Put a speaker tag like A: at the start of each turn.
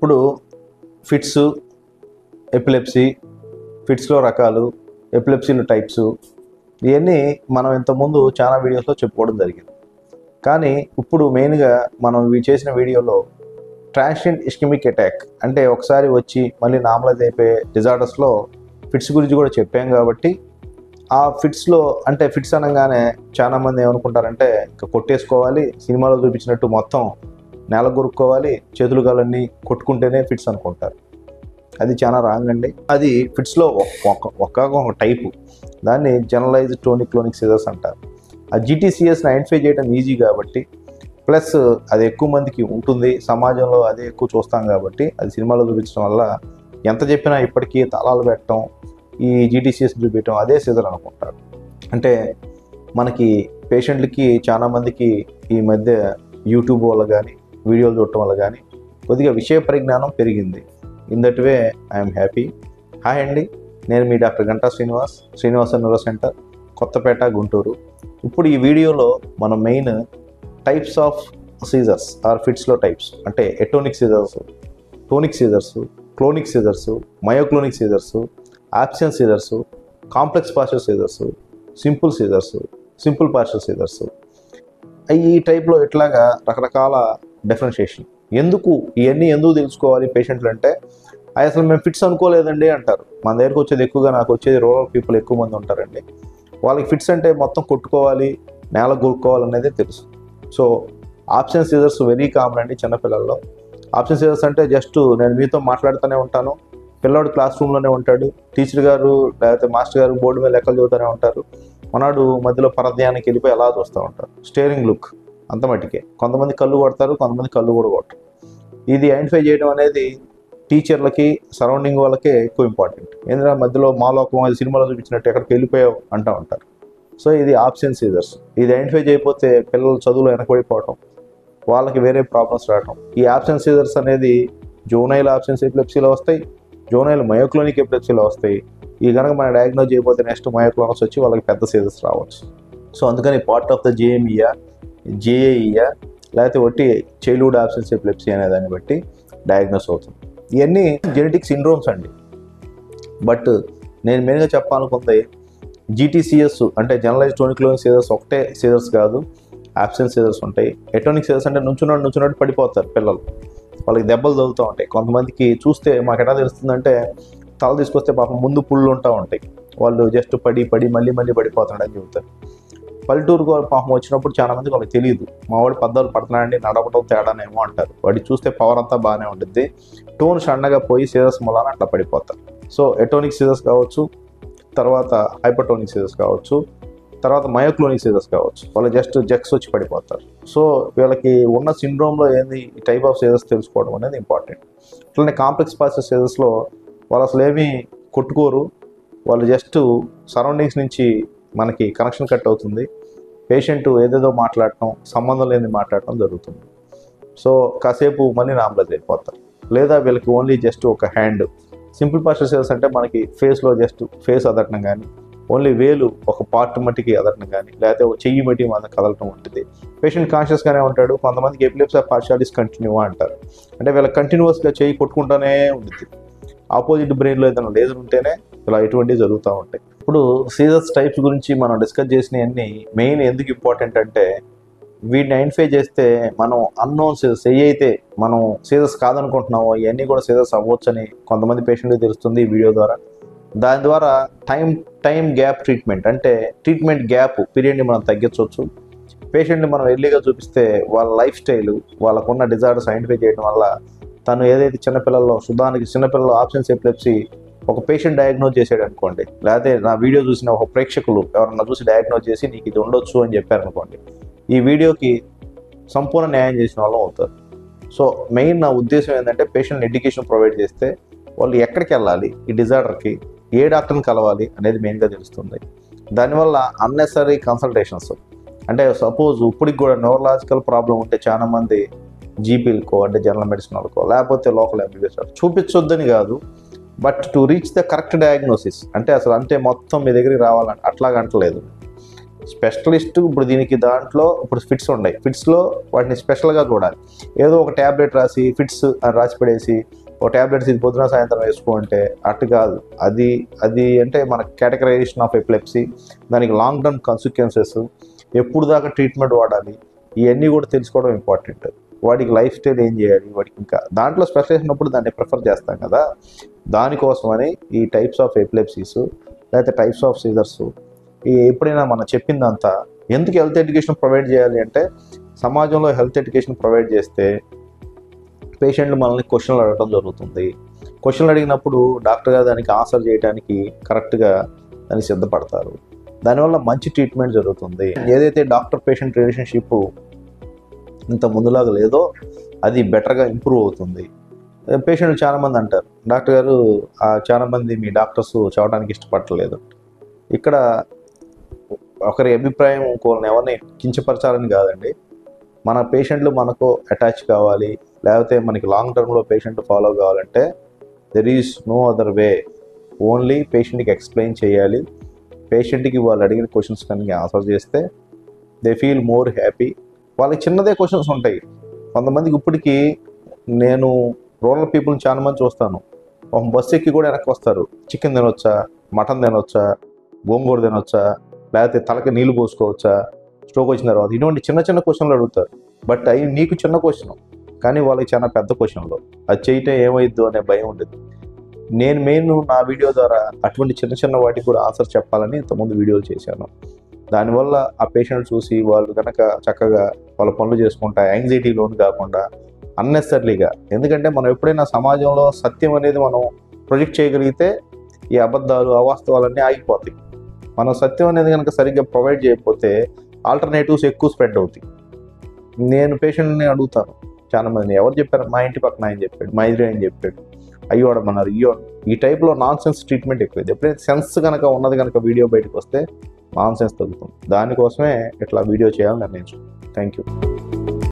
A: ఇప్పుడు fits, epilepsy, ఫిట్స్లో రకాలు, ఎపిలెప్సీలో types, ఇవన్నీ మనం ఇంతకుముందు చాలా వీడియోస్లో చెప్పుకోవడం జరిగింది. కానీ ఇప్పుడు మెయిన్గా మనం ఇవి చేసిన వీడియోలో ట్రాన్సియెంట్ ఇస్కెమిక్ అటాక్ అంటే ఒకసారి వచ్చి మళ్ళీ నార్మలైజ్ అయిపోయే డిజార్డర్స్లో ఫిట్స్ గురించి కూడా చెప్పాం. కాబట్టి ఆ ఫిట్స్లో అంటే ఫిట్స్ అనగానే చాలామంది ఏమనుకుంటారంటే ఇంకా కొట్టేసుకోవాలి, సినిమాలో చూపించినట్టు మొత్తం నేల కొరుక్కోవాలి, చేతులు కాలన్నీ కొట్టుకుంటేనే ఫిట్స్ అనుకుంటారు. అది చాలా రాంగ్ అండి. అది ఫిట్స్లో ఒక టైపు, దాన్ని జనరలైజ్డ్ టోనిక్ క్లోనిక్ సీజర్స్ అంటారు. ఆ జీటీసీఎస్ని ఐడెంటిఫై చేయడం ఈజీ కాబట్టి, ప్లస్ అది ఎక్కువ మందికి ఉంటుంది, సమాజంలో అదే ఎక్కువ చూస్తాం కాబట్టి అది సినిమాలో చూపించడం వల్ల ఎంత చెప్పినా ఇప్పటికీ తాళాలు పెట్టడం, ఈ జీటీసీఎస్ చూపించడం అదే సీజర్ అనుకుంటారు. అంటే మనకి పేషెంట్లకి చాలామందికి ఈ మధ్య యూట్యూబ్ వల్ల కానీ వీడియోలు చూడటం వల్ల కానీ కొద్దిగా విషయ పరిజ్ఞానం పెరిగింది. In that way I'm happy. Hi అండి, నేను మీ doctor Ganta Srinivasa neuro centre, Kothapeta, Guntur. ఇప్పుడు ఈ వీడియోలో మనం main types of seizures or ఫిట్స్లో టైప్స్ అంటే atonic seizures, tonic seizures, clonic seizures, myoclonic seizures, absence seizures, complex partial seizures, simple seizures, simple partial seizures, ఈ టైప్లో ఇట్లాగా రకరకాల డిఫరెన్షియేషన్. ఇవన్నీ ఎందుకు తెలుసుకోవాలి పేషెంట్లు అంటే, అసలు మేము ఫిట్స్ అనుకోలేదండి అంటారు. మన దగ్గరకు వచ్చేది ఎక్కువగా నాకు వచ్చేది రూరల్ పీపుల్ ఎక్కువ మంది ఉంటారండి. వాళ్ళకి ఫిట్స్ అంటే మొత్తం కొట్టుకోవాలి, నేల గొరుక్కోవాలనేదే తెలుసు. So absence seizures very common అండి చిన్నపిల్లల్లో. ఆబ్సెన్స్ సీజర్స్ అంటే జస్ట్ నేను మీతో మాట్లాడుతూనే ఉంటాను, పిల్లవాడు క్లాస్ రూమ్లోనే ఉంటాడు, టీచర్ గారు లేకపోతే మాస్టర్ గారు బోర్డు మీద లెక్కలు చదువుతూనే ఉంటారు, మనవాడు మధ్యలో పరధ్యానికి వెళ్ళిపోయి ఎలా చూస్తూ ఉంటారు, స్టేరింగ్ లుక్ అంత మట్టికే. కొంతమంది కళ్ళు కొడతారు, కొంతమంది కళ్ళు కూడా కొట్టరు. ఇది ఐడెంటిఫై చేయడం అనేది టీచర్లకి, సరౌండింగ్ వాళ్ళకే ఎక్కువ ఇంపార్టెంట్. ఎందుకంటే మధ్యలో మాలోకం అది సినిమాలో చూపించినట్టు ఎక్కడికి వెళ్ళిపోయావు అంటూ ఉంటారు. సో ఇది ఆబ్సెన్స్ సీజర్స్. ఇది ఐడెంటిఫై చేయకపోతే పిల్లలు చదువులో వెనకబడిపోవటం, వాళ్ళకి వేరే ప్రాబ్లమ్స్ రావటం. ఈ ఆబ్సెన్స్ సీజర్స్ అనేది జోనైల్ ఆబ్సెన్స్ ఎపిలెప్సీలో వస్తాయి, జోనైల్ మయోక్లోనిక్ ఎపిలెప్సీలో వస్తాయి. ఈ కనుక మనం డయాగ్నోజ్ చేయకపోతే నెక్స్ట్ మయోక్లోనస్ వచ్చి వాళ్ళకి పెద్ద సీజర్స్ రావచ్చు. సో అందుకని పార్ట్ ఆఫ్ ద జేఎంఈయా, జేఏఈయా, లేకపోతే ఒట్టి చైల్డ్హుడ్ ఆబ్సెన్స్ ఎపిలెప్సీ అనే దాన్ని బట్టి డయాగ్నోస్ అవుతుంది. ఇవన్నీ జెనెటిక్ సిండ్రోమ్స్ అండి. బట్ నేను మెయిన్గా చెప్పాలనుకుంది జీటీసీఎస్ అంటే జనరలైజ్డ్ టోనిక్ క్లోనిక్ సీజర్స్ ఒకటే సీజర్స్ కాదు, ఆబ్సెన్స్ సీజర్స్ ఉంటాయి. ఎటోనిక్ సీజర్స్ అంటే నుంచున్నట్టు పడిపోతారు పిల్లలు, వాళ్ళకి దెబ్బలు తగులుతూ ఉంటాయి. కొంతమందికి చూస్తే మాకు ఎలా తెలుస్తుందంటే, తల తీసుకొస్తే పాపం ముందు పుళ్ళు ఉంటా ఉంటాయి, వాళ్ళు జస్ట్ పడి మళ్ళీ పడిపోతాడని చెబుతారు. పల్లెటూరుకు పాపం వచ్చినప్పుడు చాలా మందికి వాళ్ళకి తెలియదు, మా వాడు పద్దాలు పడుతున్నాడండి, నడవడం తేడానేమో అంటారు. వాడి చూస్తే పవర్ అంతా బాగానే ఉంటుంది, టోన్ సన్నగా పోయి సీజర్స్ మూలాన అట్లా పడిపోతారు. సో ఎటోనిక్ సీజర్స్ కావచ్చు, తర్వాత హైపర్టోనిక్ సీజర్స్ కావచ్చు, తర్వాత మయోక్లోనిక్ సీజర్స్ కావచ్చు, వాళ్ళు జస్ట్ జక్స్ వచ్చి పడిపోతారు. సో వీళ్ళకి ఉన్న సిండ్రోమ్లో ఏంది ఈ టైప్ ఆఫ్ సీజర్స్ తెలుసుకోవడం అనేది ఇంపార్టెంట్. అట్లనే కాంప్లెక్స్ పార్షియల్ సీజర్స్లో వాళ్ళు అసలు ఏమీ కొట్టుకోరు, వాళ్ళు జస్ట్ సరౌండింగ్స్ నుంచి మనకి కనెక్షన్ కట్ అవుతుంది, పేషెంట్ ఏదేదో మాట్లాడటం, సంబంధం లేని మాట్లాడటం జరుగుతుంది. సో కాసేపు మళ్ళీ నార్మలైజ్ అయిపోతారు. లేదా వీళ్ళకి ఓన్లీ జస్ట్ ఒక హ్యాండ్, సింపుల్ పార్షియల్ సీజర్స్ అంటే మనకి ఫేస్లో జస్ట్ ఫేస్ అదటం కానీ, ఓన్లీ వేలు ఒక పార్ట్ మట్టికి అదటం కానీ, లేకపోతే ఒక చెయ్యి మట్టి మన కదలటం ఉంటుంది. పేషెంట్ కాన్షియస్గానే ఉంటాడు. కొంతమందికి ఎపిలెప్సీ ఆఫ్ పార్షియాలిటీస్ కంటిన్యూ అంటారు, అంటే వీళ్ళకి కంటిన్యూస్గా చెయ్యి కొట్టుకుంటూనే ఉంటుంది. ఆపోజిట్ బ్రెయిన్లో ఏదైనా లేజర్ ఉంటేనే ఇలా ఇటువంటివి జరుగుతూ ఉంటాయి. ఇప్పుడు సీజర్స్ టైప్స్ గురించి మనం డిస్కస్ చేసినవన్నీ మెయిన్ ఎందుకు ఇంపార్టెంట్ అంటే, వీటిని ఐడెంటిఫై చేస్తే మనం అన్నోన్ సీజర్స్ అయితే మనం సీజర్స్ కాదనుకుంటున్నామో ఇవన్నీ కూడా సీజర్స్ అవ్వచ్చని కొంతమంది పేషెంట్కి తెలుస్తుంది ఈ వీడియో ద్వారా. దాని ద్వారా టైం గ్యాప్ ట్రీట్మెంట్ అంటే ట్రీట్మెంట్ గ్యాప్ పీరియడ్ని మనం తగ్గించవచ్చు. పేషెంట్ని మనం ఎర్లీగా చూపిస్తే వాళ్ళ లైఫ్ స్టైల్, వాళ్ళకున్న డిజార్డర్స్ ఐడెంటిఫై చేయడం వల్ల తను ఏదైతే చిన్నపిల్లల్లో చిన్నపిల్లలు ఆబ్సెన్స్ ఎపిలెప్సీ ఒక పేషెంట్ డయాగ్నోజ్ చేసాడు అనుకోండి, లేకపోతే నా వీడియో చూసిన ఒక ప్రేక్షకులు ఎవరన్నా చూసి డయాగ్నోజ్ చేసి నీకు ఇది ఉండొచ్చు అని చెప్పారనుకోండి, ఈ వీడియోకి సంపూర్ణ న్యాయం చేసిన వాళ్ళం అవుతారు. సో మెయిన్ నా ఉద్దేశం ఏంటంటే పేషెంట్ ఎడ్యుకేషన్ ప్రొవైడ్ చేస్తే వాళ్ళు ఎక్కడికి వెళ్ళాలి, ఈ డిజార్డర్కి ఏ డాక్టర్ని కలవాలి అనేది మెయిన్గా తెలుస్తుంది. దానివల్ల అన్నెసరీ కన్సల్టేషన్స్ అంటే సపోజ్ ఇప్పటికి కూడా న్యూరలాజికల్ ప్రాబ్లం ఉంటే చాలామంది జీపీలకో అంటే జనరల్ మెడిసిన్ వాళ్ళకో లేకపోతే లోకల్ ఎంబీబీఎస్ చూపించొద్దని కాదు, but to reach the correct diagnosis అంటే అసలు అంటే మొత్తం మీ దగ్గరికి రావాలని అట్లాగ అంటలేదు. స్పెషలిస్ట్ ఇప్పుడు దీనికి దాంట్లో ఇప్పుడు ఫిట్స్ ఉన్నాయి, ఫిట్స్లో వాటిని స్పెషల్గా చూడాలి. ఏదో ఒక ట్యాబ్లెట్ రాసి ఫిట్స్ అని రాసి పడేసి ఒక ట్యాబ్లెట్స్ ఇది పొద్దున సాయంత్రం వేసుకుంటే అటు కాదు. అది అంటే మన కేటగరైజేషన్ ఆఫ్ ఎపిలెప్సీ, దానికి లాంగ్ టర్మ్ కాన్సిక్వెన్సెస్, ఎప్పుడు దాకా ట్రీట్మెంట్ వాడాలి, ఇవన్నీ కూడా తెలుసుకోవడం ఇంపార్టెంట్. వాడికి లైఫ్ స్టైల్ ఏం చేయాలి, వాడికి ఇంకా దాంట్లో స్పెషలైజేషన్ ఉన్నప్పుడు దాన్ని ప్రిఫర్ చేస్తాం కదా. దానికోసమని ఈ టైప్స్ ఆఫ్ ఎపిలెప్సీస్ లేకపోతే టైప్స్ ఆఫ్ సీజర్స్ ఎప్పుడైనా మనం చెప్పిందంతా ఎందుకు హెల్త్ ఎడ్యుకేషన్ ప్రొవైడ్ చేయాలి అంటే, సమాజంలో హెల్త్ ఎడ్యుకేషన్ ప్రొవైడ్ చేస్తే పేషెంట్లు మనల్ని క్వశ్చన్లు అడగడం జరుగుతుంది. క్వశ్చన్లు అడిగినప్పుడు డాక్టర్ గారు దానికి ఆన్సర్ చేయడానికి కరెక్ట్గా దానికి సిద్ధపడతారు. దానివల్ల మంచి ట్రీట్మెంట్ జరుగుతుంది. ఏదైతే డాక్టర్ పేషెంట్ రిలేషన్షిప్ ఇంత ముందులాగా లేదో అది బెటర్గా ఇంప్రూవ్ అవుతుంది. పేషెంట్లు చాలామంది అంటారు, డాక్టర్ గారు చాలామంది మీ డాక్టర్స్ చదవడానికి ఇష్టపడలేదు. ఇక్కడ ఒకరి అభిప్రాయం ఇంకోళ్ళని ఎవరిని కించపరచాలని కాదండి. మన పేషెంట్లు మనకు అటాచ్ కావాలి, లేకపోతే మనకి లాంగ్ టర్మ్లో పేషెంట్ ఫాలో కావాలంటే there is no other way. Only పేషెంట్కి ఎక్స్ప్లెయిన్ చేయాలి. పేషెంట్కి వాళ్ళు అడిగిన క్వశ్చన్స్ కనుక ఆన్సర్ చేస్తే దే ఫీల్ మోర్ హ్యాపీ. వాళ్ళకి చిన్నదే క్వశ్చన్స్ ఉంటాయి. కొంతమందికి ఇప్పటికీ నేను రూరల్ పీపుల్ని చాలా మంది చూస్తాను, ఒక బస్సు ఎక్కి కూడా వెనక్కి వస్తారు. చికెన్ తినొచ్చా, మటన్ తినొచ్చా, గోంగూర తినొచ్చా, లేకపోతే తలకి నీళ్ళు పోసుకోవచ్చా, స్ట్రోక్ వచ్చిన తర్వాత, ఇటువంటి చిన్న చిన్న క్వశ్చన్లు అడుగుతారు. బట్ అవి నీకు చిన్న క్వశ్చన్, కానీ వాళ్ళకి చాలా పెద్ద క్వశ్చన్లు. అది చేయటం ఏమైద్దు అనే భయం ఉండేది. నేను మెయిన్ నా వీడియో ద్వారా అటువంటి చిన్న చిన్న వాటికి కూడా ఆన్సర్ చెప్పాలని ఇంతకుముందు వీడియోలు చేశాను. దానివల్ల ఆ పేషెంట్ చూసి వాళ్ళు కనుక చక్కగా వాళ్ళ పనులు చేసుకుంటా యాంగ్జైటీ లోన్ కాకుండా అన్నెసరీగా, ఎందుకంటే మనం ఎప్పుడైనా సమాజంలో సత్యం అనేది మనం ప్రొజెక్ట్ చేయగలిగితే ఈ అబద్ధాలు అవాస్తవాలన్నీ ఆగిపోతాయి. మనం సత్యం అనేది కనుక సరిగ్గా ప్రొవైడ్ చేయకపోతే ఆల్టర్నేటివ్స్ ఎక్కువ స్ప్రెడ్ అవుతాయి. నేను పేషెంట్ని అడుగుతాను చాలామందిని, ఎవరు చెప్పారు, మా ఇంటి పక్కన ఆయన చెప్పాడు, మా ఎదురు ఆయన చెప్పాడు, అయ్యో అడమన్నారు, అయ్యో. ఈ టైప్లో నాన్ సెన్స్ ట్రీట్మెంట్ ఎక్కువైంది. ఎప్పుడైతే సెన్స్ కనుక ఉన్నది కనుక వీడియో బయటకు వస్తే నాన్ సెన్స్ తగ్గుతుంది. దానికోసమే ఇట్లా వీడియో చేయాలని నిర్ణయించుకున్నాను. Thank you.